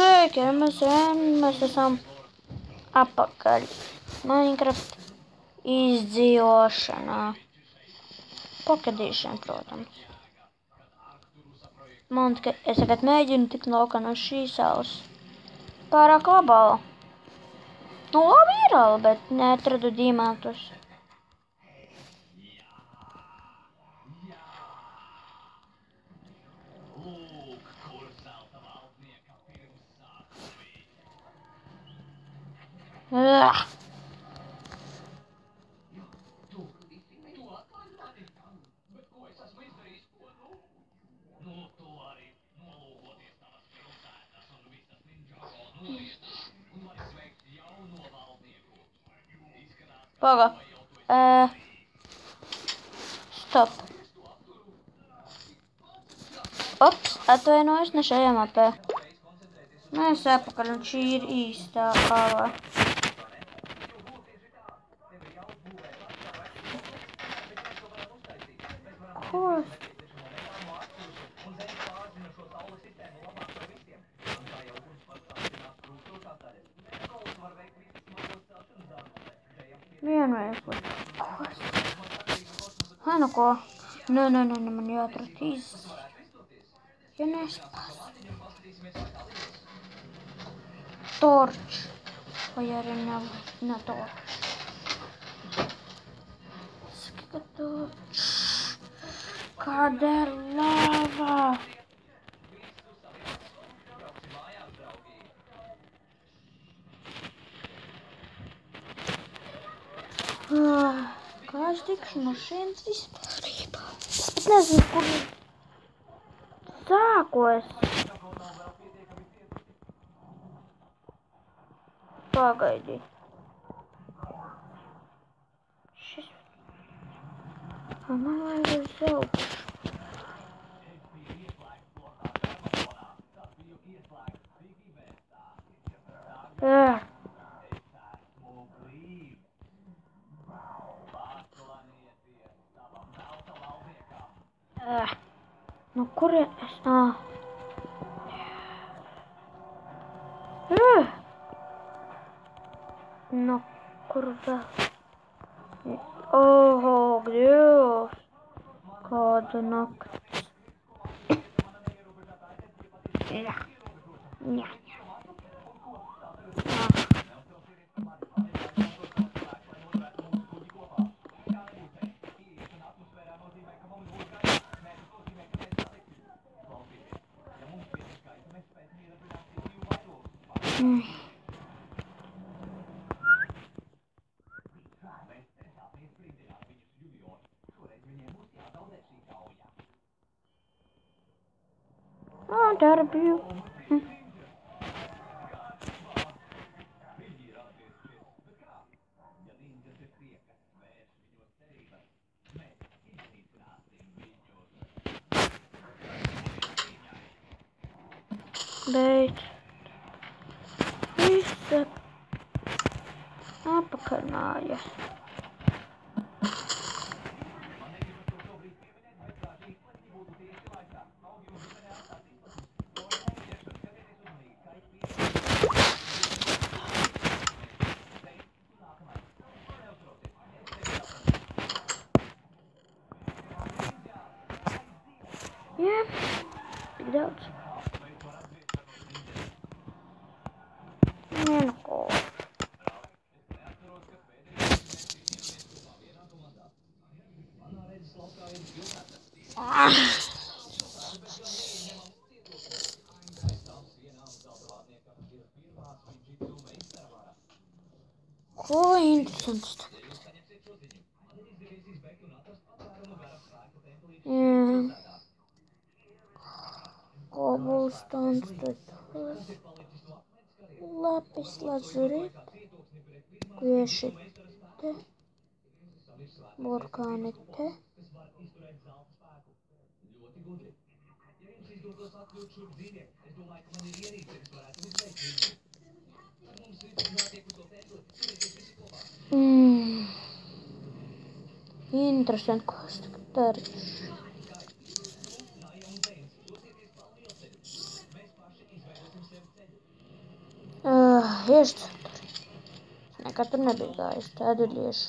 Sveiki, mēs esam apakaļ Minecraft izdzīvošanā. Pocket Edition, protams. Man tikai, es tagad mēģinu tikt laukā no šīs salas. Pārāk labala. Nu, labi ir, bet neatradu diamantus. Paga. Stop. Ops, atvainojos, ne šajā mapē. Mēs apakaļ, un šī ir īstā ālā. Ko? Vienreiz. Ai, nu ko? Nē, man jāatrod Ja nespas. Torč. Vai arī ne torč. Saka torč. Kāda ir lava? Kā es tikšu no šeit vispārībā? Es nezinu, kur sākos. Pagaidi. Šis. Man vajag uz augšu. Nu, kur es? Nu, kur vēl? Oh, Dievs! Kāda nakts. Jā. Darbju. Bet visa apakaļ mājas. Jā, tik daudz. Nu ko. Ko interesants. Cobblestones, lapis lazurit, kvieši te, burkāni te. Interesanti, ko es tagad darīšu. Iešu tur. Es nekad tur nebiju gājis. Tad iešu.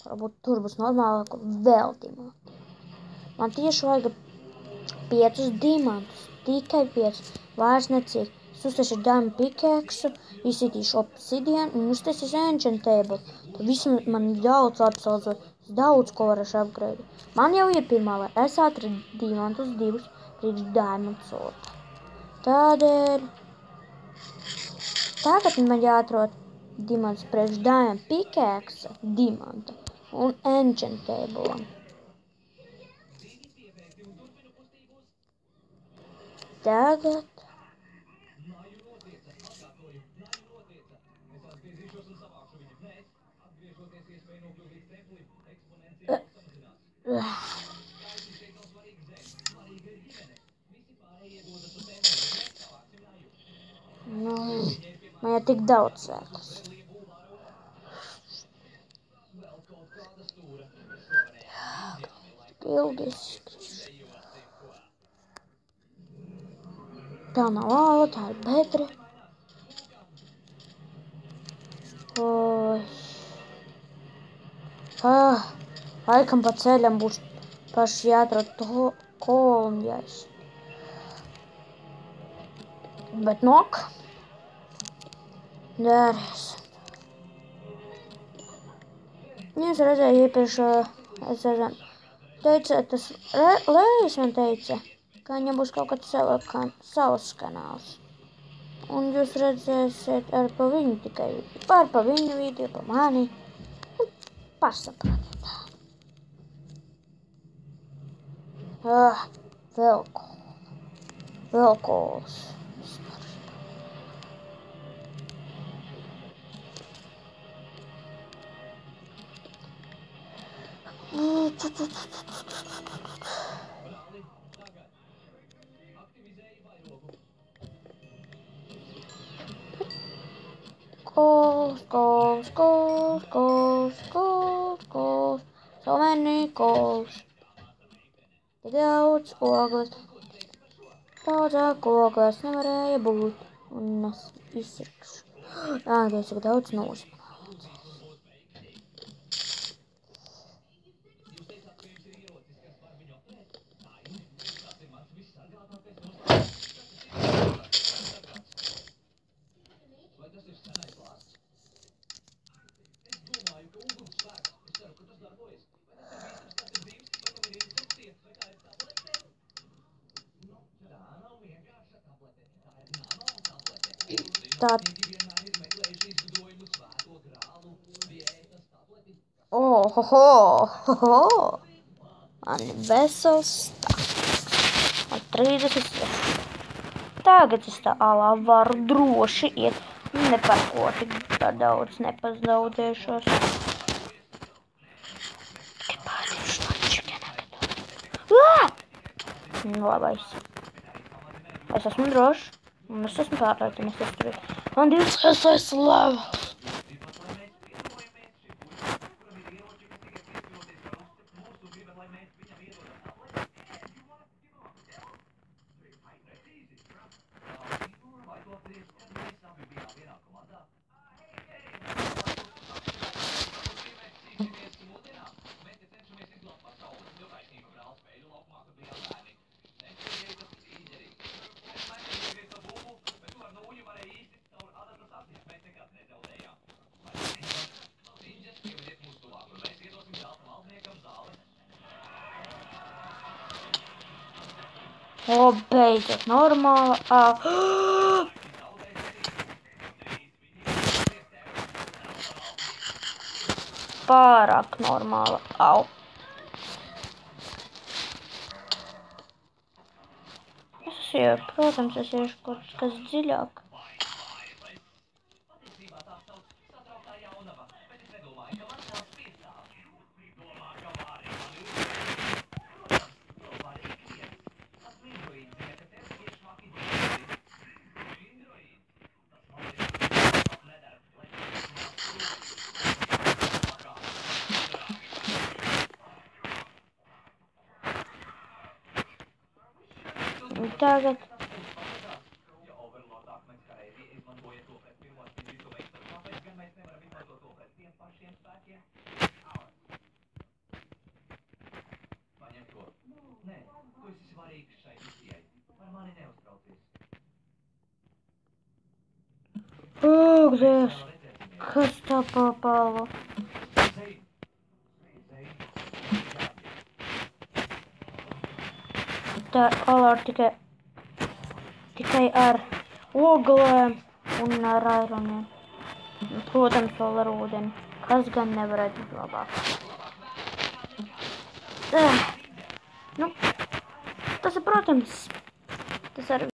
Varbūt tur būs normālāk vēl diamanti. Man tieši vajag 5 diamantus. Tikai 5. Vairs necik. Es uztaisīšu diamond pickaxe, izsītīšu obsidian un uztaisīšu enchant table. Tad visam man daudz labi saldzot. Es daudz ko varēšu upgrade. Man jau ir pirmā, lai es atradu diamantus 2 priekš diamond sword. Tādēļ. Tagad man jāatrod diamantus priekš diamond pickaxe, diamanta un enchant table. Tagad. Man jau tik daudz sēklas. Ilgi izskriešu. Tā nav āla, tā ir bedre. Laikam pa ceļam būs paši jāatrod to kolonijas. Bet nok. Dēries. Jūs redzēju iepriekš, es redzēju, tas Lējs man teica, ka viņam būs kaut kāds savs kanāls. Un jūs redzēsiet ar pa viņu tikai par pa viņu video, pa mani. Un pasaprotiet. Vēl kols. Calls. So many calls. Tik daudz ogles. Daudzāk ogles nevarēja būt. Un es izsirkšu. Ādies, cik daudz nožmanājās. Tā. Ohoho. Man ir vesels stāsts. Man 36. Tagad es tā alā varu droši iet. Ne par ko tik daudz nepazaudēšos. Labais. Es esmu drošs. Un es esmu pārliecināts, es tur ir. Man 26 levels. O, beidzot, normāla. Pārāk normāla. Au. Protams, es iešu kaut kas dziļāk. Tagad Pūgdies! Kas tā papālo? Tā kolor tikai ar oglēm un ar aironiem. Protams, vēl ar ūdeni. Kas gan nevarētu būt labāk. Nu, tas ir, protams, tas arī